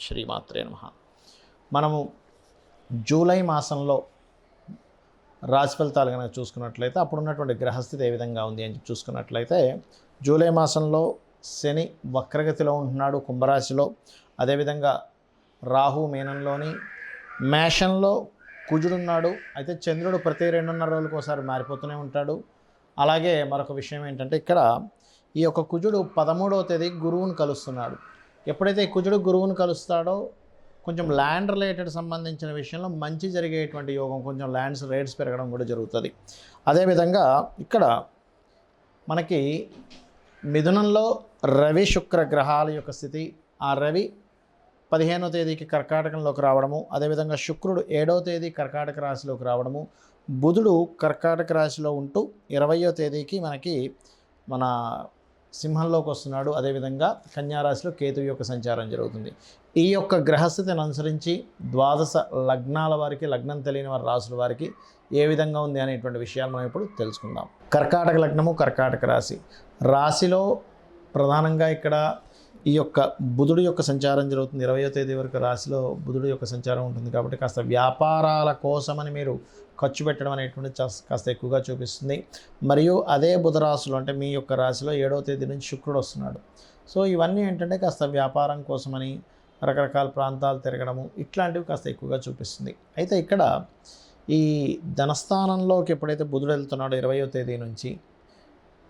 శ్రీమాత్రే నమః. మనము జూలై మాసంలో రాశి ఫలితాలు కనుక చూసుకున్నట్లయితే అప్పుడు ఉన్నటువంటి గ్రహస్థితి ఏ విధంగా ఉంది అని చూసుకున్నట్లయితే జూలై మాసంలో శని వక్రగతిలో ఉంటున్నాడు కుంభరాశిలో. అదేవిధంగా రాహు మీనంలోని, మేషంలో కుజుడున్నాడు. అయితే చంద్రుడు ప్రతి 2.5 రోజులకు ఒకసారి మారిపోతూనే ఉంటాడు. అలాగే మరొక విషయం ఏంటంటే ఇక్కడ ఈ యొక్క కుజుడు 13వ తేదీ గురువును కలుస్తున్నాడు. ఎప్పుడైతే కుజుడు గురువును కలుస్తాడో కొంచెం ల్యాండ్ రిలేటెడ్ సంబంధించిన విషయంలో మంచి జరిగేటువంటి యోగం, కొంచెం ల్యాండ్స్ రేట్స్ పెరగడం కూడా జరుగుతుంది. అదేవిధంగా ఇక్కడ మనకి మిథునంలో రవి శుక్ర గ్రహాల యొక్క స్థితి, ఆ రవి 15వ తేదీకి కర్కాటకంలోకి రావడము, అదేవిధంగా శుక్రుడు 7వ తేదీ కర్కాటక రాశిలోకి రావడము, బుధుడు కర్కాటక రాశిలో ఉంటూ 20వ తేదీకి మనకి మన సింహంలోకి వస్తున్నాడు. అదేవిధంగా కన్యారాశిలో కేతువు యొక్క సంచారం జరుగుతుంది. ఈ యొక్క గ్రహస్థితిని అనుసరించి ద్వాదశ లగ్నాల వారికి, లగ్నం తెలియని వారి రాశుల వారికి ఏ విధంగా ఉంది అనేటువంటి విషయాలు మనం ఇప్పుడు తెలుసుకుందాం. కర్కాటక లగ్నము, కర్కాటక రాశి. రాశిలో ప్రధానంగా ఇక్కడ ఈ యొక్క బుధుడు యొక్క సంచారం జరుగుతుంది. 20వ తేదీ వరకు రాశిలో బుధుడు యొక్క సంచారం ఉంటుంది. కాబట్టి కాస్త వ్యాపారాల కోసమని మీరు ఖర్చు పెట్టడం అనేటువంటి కాస్త ఎక్కువగా చూపిస్తుంది. మరియు అదే బుధరాశిలో అంటే మీ యొక్క రాశిలో 7వ తేదీ నుంచి శుక్రుడు వస్తున్నాడు. సో ఇవన్నీ ఏంటంటే కాస్త వ్యాపారం కోసమని రకరకాల ప్రాంతాలు తిరగడము ఇట్లాంటివి కాస్త ఎక్కువగా చూపిస్తుంది. అయితే ఇక్కడ ఈ ధనస్థానంలోకి ఎప్పుడైతే బుధుడు వెళ్తున్నాడో 20వ తేదీ నుంచి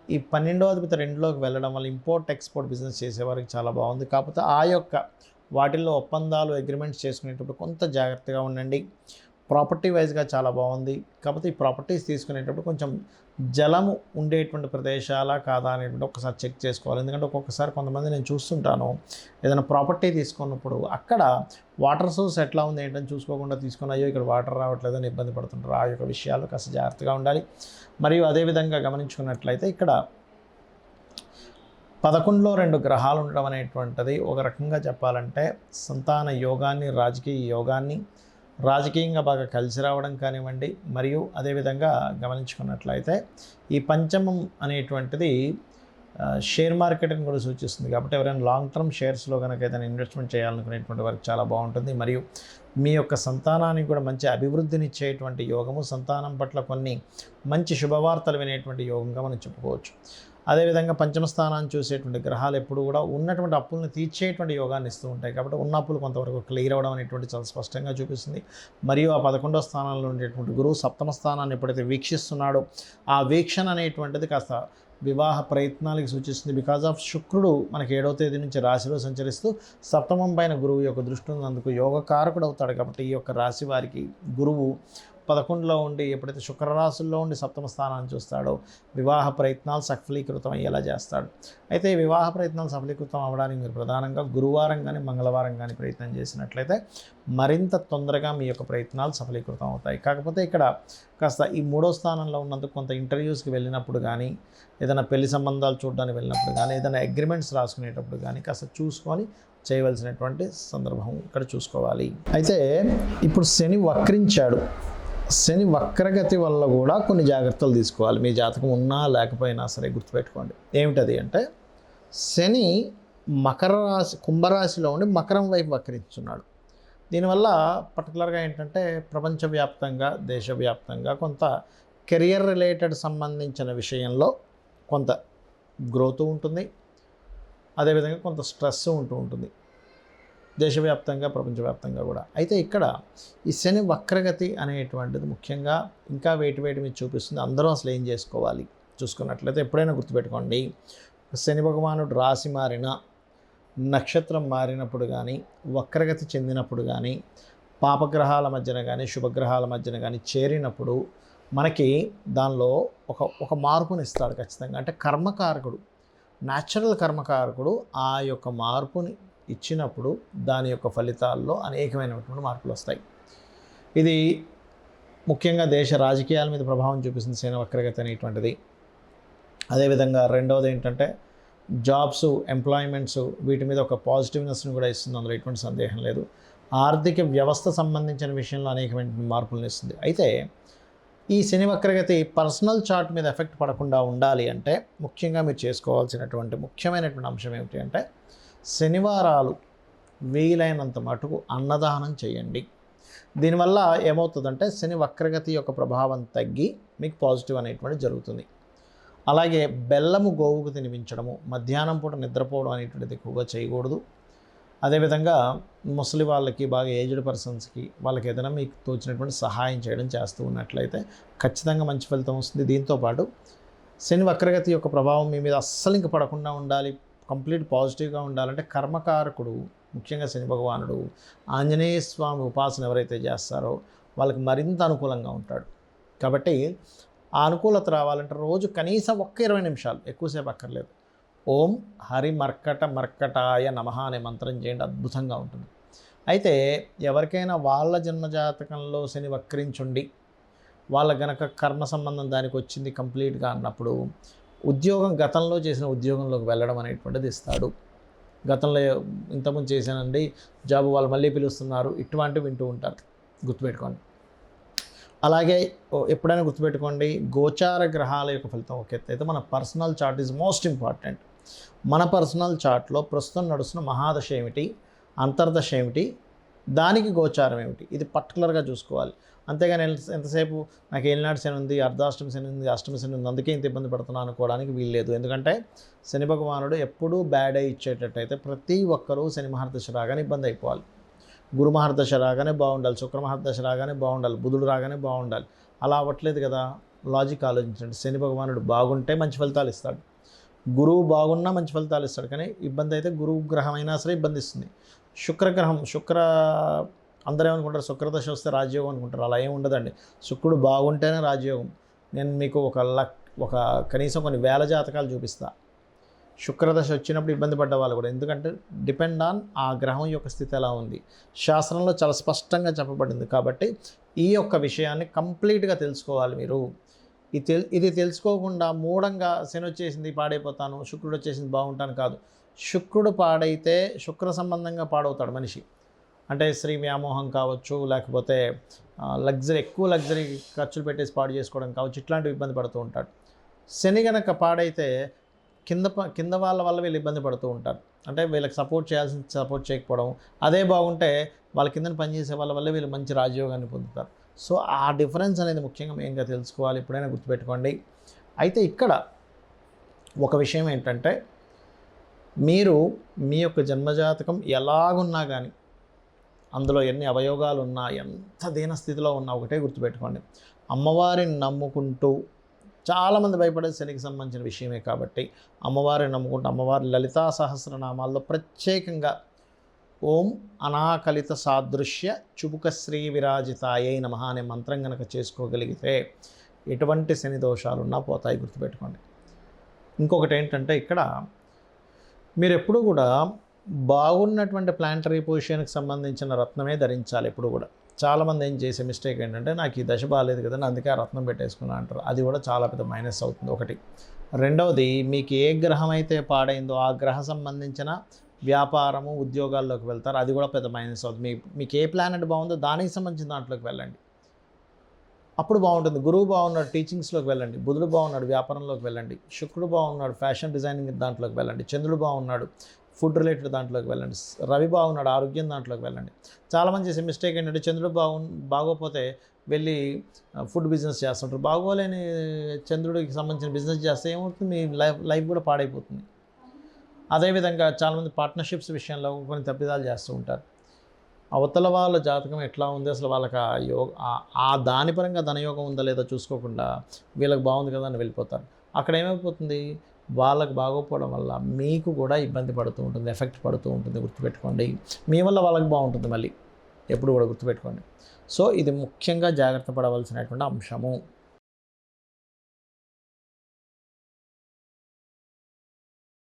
ఈ 12వ అధిపతి 2లోకి వెళ్ళడం వల్ల ఇంపోర్ట్ ఎక్స్పోర్ట్ బిజినెస్ చేసేవారికి చాలా బాగుంది. కాకపోతే ఆ యొక్క వాటిల్లో ఒప్పందాలు అగ్రిమెంట్స్ చేసుకునేటప్పుడు కొంత జాగ్రత్తగా ఉండండి. ప్రాపర్టీ వైజ్గా చాలా బాగుంది. కాకపోతే ఈ ప్రాపర్టీస్ తీసుకునేటప్పుడు కొంచెం జలము ఉండేటువంటి ప్రదేశాలా కాదా అనేటువంటి ఒకసారి చెక్ చేసుకోవాలి. ఎందుకంటే ఒక్కొక్కసారి కొంతమంది నేను చూస్తుంటాను, ఏదైనా ప్రాపర్టీ తీసుకున్నప్పుడు అక్కడ వాటర్ సోర్స్ ఎట్లా ఉంది ఏంటని చూసుకోకుండా తీసుకుని అయ్యో ఇక్కడ వాటర్ రావట్లేదని ఇబ్బంది పడుతుంటారు. ఆ యొక్క విషయాలు కాస్త జాగ్రత్తగా ఉండాలి. మరియు అదేవిధంగా గమనించుకున్నట్లయితే ఇక్కడ 11లో 2 గ్రహాలు ఉండడం అనేటువంటిది ఒక రకంగా చెప్పాలంటే సంతాన యోగాన్ని, రాజకీయ యోగాన్ని, రాజకీయంగా బాగా కలిసి రావడం కానివ్వండి. మరియు అదేవిధంగా గమనించుకున్నట్లయితే ఈ పంచమం అనేటువంటిది షేర్ మార్కెట్ని కూడా సూచిస్తుంది. కాబట్టి ఎవరైనా లాంగ్ టర్మ్ షేర్స్లో కనుక ఏదైనా ఇన్వెస్ట్మెంట్ చేయాలనుకునేటువంటి వారికి చాలా బాగుంటుంది. మరియు మీ యొక్క సంతానానికి కూడా మంచి అభివృద్ధినిచ్చేటువంటి యోగము, సంతానం పట్ల కొన్ని మంచి శుభవార్తలు వినేటువంటి యోగంగా మనం చెప్పుకోవచ్చు. అదేవిధంగా పంచమ స్థానాన్ని చూసేటువంటి గ్రహాలు ఎప్పుడు కూడా ఉన్నటువంటి అప్పులను తీర్చేటువంటి యోగాన్ని ఇస్తూ ఉంటాయి. కాబట్టి ఉన్న అప్పులు కొంతవరకు క్లియర్ అవ్వడం అనేటువంటి చాలా స్పష్టంగా చూపిస్తుంది. మరియు ఆ 11వ స్థానంలో ఉండేటువంటి గురువు 7మ స్థానాన్ని ఎప్పుడైతే వీక్షిస్తున్నాడో ఆ వీక్షణ అనేటువంటిది కాస్త వివాహ ప్రయత్నాలకు సూచిస్తుంది. బికాజ్ ఆఫ్ శుక్రుడు మనకి 7వ తేదీ నుంచి రాశిలో సంచరిస్తూ 7మం పైన గురువు యొక్క దృష్టి ఉన్నందుకు యోగకారకుడు అవుతాడు. కాబట్టి ఈ యొక్క రాశి వారికి గురువు 11లో ఉండి ఎప్పుడైతే శుక్రరాశుల్లో ఉండి 7మ స్థానాన్ని చూస్తాడో వివాహ ప్రయత్నాలు సఫలీకృతం అయ్యేలా చేస్తాడు. అయితే ఈ వివాహ ప్రయత్నాలు సఫలీకృతం అవ్వడానికి మీరు ప్రధానంగా గురువారం కానీ మంగళవారం కానీ ప్రయత్నం చేసినట్లయితే మరింత తొందరగా మీ యొక్క ప్రయత్నాలు సఫలీకృతం అవుతాయి. కాకపోతే ఇక్కడ కాస్త ఈ 3వ స్థానంలో ఉన్నందుకు కొంత ఇంటర్వ్యూస్కి వెళ్ళినప్పుడు కానీ, ఏదైనా పెళ్లి సంబంధాలు చూడడానికి వెళ్ళినప్పుడు కానీ, ఏదైనా అగ్రిమెంట్స్ రాసుకునేటప్పుడు కానీ కాస్త చూసుకొని చేయవలసినటువంటి సందర్భం ఇక్కడ చూసుకోవాలి. అయితే ఇప్పుడు శని వక్రించాడు. శని వక్రగతి వల్ల కూడా కొన్ని జాగ్రత్తలు తీసుకోవాలి. మీ జాతకం ఉన్నా లేకపోయినా సరే గుర్తుపెట్టుకోండి. ఏమిటది అంటే శని మకర రాశి, కుంభరాశిలో ఉండి మకరం వైపు వక్రించున్నాడు. దీనివల్ల పర్టికులర్గా ఏంటంటే ప్రపంచవ్యాప్తంగా, దేశవ్యాప్తంగా కొంత కెరియర్ రిలేటెడ్ సంబంధించిన విషయంలో కొంత గ్రోత్ ఉంటుంది. అదేవిధంగా కొంత స్ట్రెస్ ఉంటుంది దేశవ్యాప్తంగా, ప్రపంచవ్యాప్తంగా కూడా. అయితే ఇక్కడ ఈ శని వక్రగతి అనేటువంటిది ముఖ్యంగా ఇంకా వేటి మీద చూపిస్తుంది. అందరూ అసలు ఏం చేసుకోవాలి చూసుకున్నట్లయితే ఎప్పుడైనా గుర్తుపెట్టుకోండి, శని భగవానుడు రాశి మారిన, నక్షత్రం మారినప్పుడు కానీ, వక్రగతి చెందినప్పుడు కానీ, పాపగ్రహాల మధ్యన కానీ శుభగ్రహాల మధ్యన కానీ చేరినప్పుడు మనకి దానిలో ఒక మార్పుని ఇస్తాడు ఖచ్చితంగా. అంటే కర్మకారకుడు, న్యాచురల్ కర్మకారకుడు ఆ యొక్క మార్పుని ఇచ్చినప్పుడు దాని యొక్క ఫలితాల్లో అనేకమైనటువంటి మార్పులు వస్తాయి. ఇది ముఖ్యంగా దేశ రాజకీయాల మీద ప్రభావం చూపిస్తుంది శని వక్రగతి అనేటువంటిది. అదేవిధంగా రెండవది ఏంటంటే జాబ్స్, ఎంప్లాయ్మెంట్స్ వీటి మీద ఒక పాజిటివ్నెస్ని కూడా ఇస్తుంది. అందులో ఎటువంటి సందేహం లేదు. ఆర్థిక వ్యవస్థ సంబంధించిన విషయంలో అనేకమైన మార్పులను ఇస్తుంది. అయితే ఈ శని వక్రగతి పర్సనల్ చార్ట్ మీద ఎఫెక్ట్ పడకుండా ఉండాలి అంటే ముఖ్యంగా మీరు చేసుకోవాల్సినటువంటి ముఖ్యమైనటువంటి అంశం ఏమిటి అంటే శనివారాలు వీలైనంత మటుకు అన్నదానం చేయండి. దీనివల్ల ఏమవుతుందంటే శని వక్రగతి యొక్క ప్రభావం తగ్గి మీకు పాజిటివ్ అనేటువంటిది జరుగుతుంది. అలాగే బెల్లము గోవుకు తినిపించడము, మధ్యాహ్నం పూట నిద్రపోవడం అనేటువంటిది ఎక్కువగా చేయకూడదు. అదేవిధంగా ముసలి వాళ్ళకి, బాగా ఏజ్డ్ పర్సన్స్కి, వాళ్ళకి ఏదైనా మీకు తోచినటువంటి సహాయం చేయడం చేస్తూ ఉన్నట్లయితే ఖచ్చితంగా మంచి ఫలితం వస్తుంది. దీంతోపాటు శని వక్రగతి యొక్క ప్రభావం మీ మీద అస్సలు ఇంక పడకుండా ఉండాలి, కంప్లీట్ పాజిటివ్గా ఉండాలంటే కర్మకారకుడు, ముఖ్యంగా శని భగవానుడు, ఆంజనేయ స్వామి ఉపాసన ఎవరైతే చేస్తారో వాళ్ళకి మరింత అనుకూలంగా ఉంటాడు. కాబట్టి ఆ అనుకూలత రావాలంటే రోజు కనీసం 20 నిమిషాలు, ఎక్కువసేపు అక్కర్లేదు, ఓం హరి మర్కటాయ నమః అనే మంత్రం చేయండి, అద్భుతంగా ఉంటుంది. అయితే ఎవరికైనా వాళ్ళ జన్మజాతకంలో శని వక్రించుండి వాళ్ళ గనక కర్మ సంబంధం దానికి వచ్చింది కంప్లీట్గా అన్నప్పుడు ఉద్యోగం, గతంలో చేసిన ఉద్యోగంలోకి వెళ్ళడం అనేటువంటిది ఇస్తాడు. గతంలో ఇంతకుముందు చేశానండి జాబ్, వాళ్ళు మళ్ళీ పిలుస్తున్నారు, ఇటువంటివి వింటూ ఉంటారు, గుర్తుపెట్టుకోండి. అలాగే ఎప్పుడైనా గుర్తుపెట్టుకోండి, గోచార గ్రహాల యొక్క ఫలితం ఒక ఎత్తు అయితే, మన personal chart is most important. మన పర్సనల్ చార్ట్లో ప్రస్తుతం నడుస్తున్న మహాదశ ఏమిటి, అంతర్దశ ఏమిటి, దానికి గోచారం ఏమిటి, ఇది పర్టికులర్గా చూసుకోవాలి. అంతేగాని ఎంతసేపు నాకు ఏలినాడు శని ఉంది, అర్ధాష్టమ శని ఉంది, అష్టమ శని ఉంది, అందుకే ఇంత ఇబ్బంది పడుతున్నాను అనుకోవడానికి వీల్లేదు. ఎందుకంటే శని భగవానుడు ఎప్పుడూ బ్యాడే ఇచ్చేటట్టయితే ప్రతి ఒక్కరూ శని మహర్దశ రాగానే ఇబ్బంది అయిపోవాలి, గురు మహర్దశ రాగానే బాగుండాలి, శుక్ర మహర్దశ రాగానే బాగుండాలి, బుధుడు రాగానే బాగుండాలి. అలా అవ్వట్లేదు కదా. లాజిక్ ఆలోచించండి. శని భగవానుడు బాగుంటే మంచి ఫలితాలు ఇస్తాడు, గురువు బాగున్నా మంచి ఫలితాలు ఇస్తాడు. కానీ ఇబ్బంది అయితే గురువు గ్రహం అయినా సరే ఇబ్బంది ఇస్తుంది. శుక్రగ్రహం, అందరూ ఏమనుకుంటారు శుక్రదశ వస్తే రాజయోగం అనుకుంటారు. అలా ఏమి ఉండదండి. శుక్రుడు బాగుంటేనే రాజయోగం. నేను మీకు ఒక కనీసం కొన్ని వేల జాతకాలు చూపిస్తా, శుక్రదశ వచ్చినప్పుడు ఇబ్బంది పడ్డ వాళ్ళు కూడా. ఎందుకంటే డిపెండ్ ఆన్ ఆ గ్రహం యొక్క స్థితి ఎలా ఉంది, శాస్త్రంలో చాలా స్పష్టంగా చెప్పబడింది. కాబట్టి ఈ యొక్క విషయాన్ని కంప్లీట్గా తెలుసుకోవాలి మీరు. ఇది తెలుసుకోకుండా మూఢంగా శని వచ్చేసింది పాడైపోతాను, శుక్రుడు వచ్చేసింది బాగుంటాను కాదు. శుక్రుడు పాడైతే శుక్ర సంబంధంగా పాడవుతాడు మనిషి. అంటే స్త్రీ వ్యామోహం కావచ్చు, లేకపోతే ఎక్కువ లగ్జరీ ఖర్చులు పెట్టేసి పాడు చేసుకోవడం కావచ్చు, ఇట్లాంటివి ఇబ్బంది పడుతూ ఉంటాడు. శని గనక పాడైతే కింద వాళ్ళ వల్ల వీళ్ళు ఇబ్బంది పడుతూ ఉంటారు. అంటే వీళ్ళకి సపోర్ట్ చేయకపోవడం. అదే బాగుంటే వాళ్ళ కింద పనిచేసే వాళ్ళ వల్ల వీళ్ళు మంచి రాజయోగాన్ని పొందుతారు. సో ఆ డిఫరెన్స్ అనేది ముఖ్యంగా మెయిన్గా తెలుసుకోవాలి, ఎప్పుడైనా గుర్తుపెట్టుకోండి. అయితే ఇక్కడ ఒక విషయం ఏంటంటే, మీరు మీ యొక్క జన్మజాతకం ఎలాగున్నా కానీ, అందులో ఎన్ని అవయోగాలు ఉన్నా, ఎంత దీనస్థితిలో ఉన్నా ఒకటే గుర్తుపెట్టుకోండి, అమ్మవారిని నమ్ముకుంటూ, చాలామంది భయపడేది శనికి సంబంధించిన విషయమే కాబట్టి అమ్మవారిని నమ్ముకుంటూ, అమ్మవారి లలితా సహస్రనామాల్లో ప్రత్యేకంగా ఓం అనాకలిత సాదృశ్య చుబుక శ్రీ విరాజితాయై నమః అనే మంత్రం కనుక చేసుకోగలిగితే ఎటువంటి శని దోషాలున్నా పోతాయి, గుర్తుపెట్టుకోండి. ఇంకొకటి ఏంటంటే, ఇక్కడ మీరు ఎప్పుడూ కూడా బాగున్నటువంటి ప్లాంటరీ పొజిషన్కి సంబంధించిన రత్నమే ధరించాలి ఎప్పుడు కూడా. చాలామంది ఏం చేసే మిస్టేక్ ఏంటంటే, నాకు ఈ దశ బాగాలేదు కదండి అందుకే ఆ రత్నం పెట్టేసుకున్నా అంటారు. అది కూడా చాలా పెద్ద మైనస్ అవుతుంది ఒకటి. రెండవది, మీకు ఏ గ్రహం అయితే పాడైందో ఆ గ్రహ సంబంధించిన వ్యాపారము, ఉద్యోగాల్లోకి వెళ్తారు, అది కూడా పెద్ద మైనస్ అవుతుంది. మీకు ఏ ప్లానెట్ బాగుందో దానికి సంబంధించిన దాంట్లోకి వెళ్ళండి, అప్పుడు బాగుంటుంది. గురువు బాగున్నాడు, టీచింగ్స్లోకి వెళ్ళండి. బుధుడు బాగున్నాడు, వ్యాపారంలోకి వెళ్ళండి. శుక్రుడు బాగున్నాడు, ఫ్యాషన్ డిజైనింగ్ దాంట్లోకి వెళ్ళండి. చంద్రుడు బాగున్నాడు, ఫుడ్ రిలేటెడ్ దాంట్లోకి వెళ్ళండి. రవి బాగున్నాడు, ఆరోగ్యం దాంట్లోకి వెళ్ళండి. చాలామంది చేసే మిస్టేక్ ఏంటంటే, చంద్రుడు బాగోపోతే వెళ్ళి ఫుడ్ బిజినెస్ చేస్తుంటారు. బాగోలేని చంద్రుడికి సంబంధించిన బిజినెస్ చేస్తే ఏమవుతుంది, మీ లైఫ్ కూడా పాడైపోతుంది. అదేవిధంగా చాలామంది పార్ట్నర్షిప్స్ విషయంలో కొన్ని తప్పిదాలు చేస్తూ ఉంటారు. అవతల వాళ్ళ జాతకం ఎట్లా ఉంది, అసలు వాళ్ళకి ఆ దాని పరంగా ధనయోగం ఉందా లేదా చూసుకోకుండా వీళ్ళకి బాగుంది కదా అని వెళ్ళిపోతారు. అక్కడ ఏమైపోతుంది, వాళ్ళకి బాగోపోవడం వల్ల మీకు కూడా ఇబ్బంది పడుతూ ఉంటుంది, ఎఫెక్ట్ పడుతూ ఉంటుంది. గుర్తుపెట్టుకోండి, మీ వల్ల వాళ్ళకి బాగుంటుంది మళ్ళీ, ఎప్పుడు కూడా గుర్తుపెట్టుకోండి. సో ఇది ముఖ్యంగా జాగ్రత్త పడవలసినటువంటి అంశము.